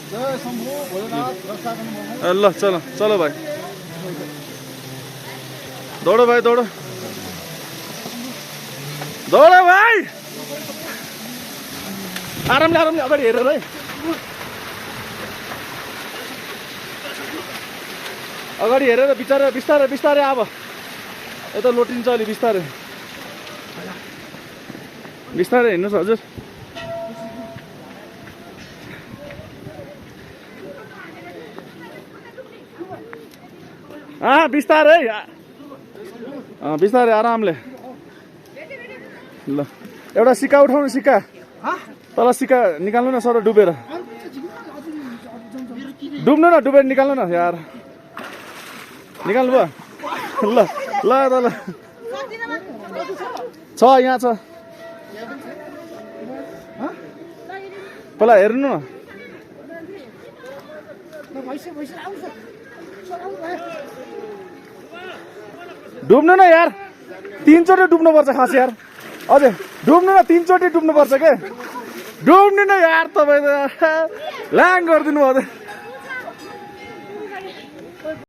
ल चलो चलो भाइ दौडो भाइ दौडो दौडो भाइ आरामले आरामले अगाडि हेरेर है अगाडि हेरेर बिस्तारै बिस्तारै बिस्तारै अब यता लोटिन्छ अलि बिस्तारै बिस्तारै हिँड्नुहोस् हजुर बिस्तारै बिस्तारै आरामले ल एउटा सिक्का उठाउनु सिक्का तल सिक्का निकाल्नु न सर डुबेर डुब्नु न डुबेर निकाल्नु न यार निकाल्नु भयो ल ल ल छ यहाँ छ पहिला हेर्नु न डुब्नु न यार 3 चोटि डुब्नु पर्छ खास यार अझै डुब्नु न 3 चोटि डुब्नु पर्छ के डुब्नु न यार तपाईँ ल्याङ गरिदिनु भयो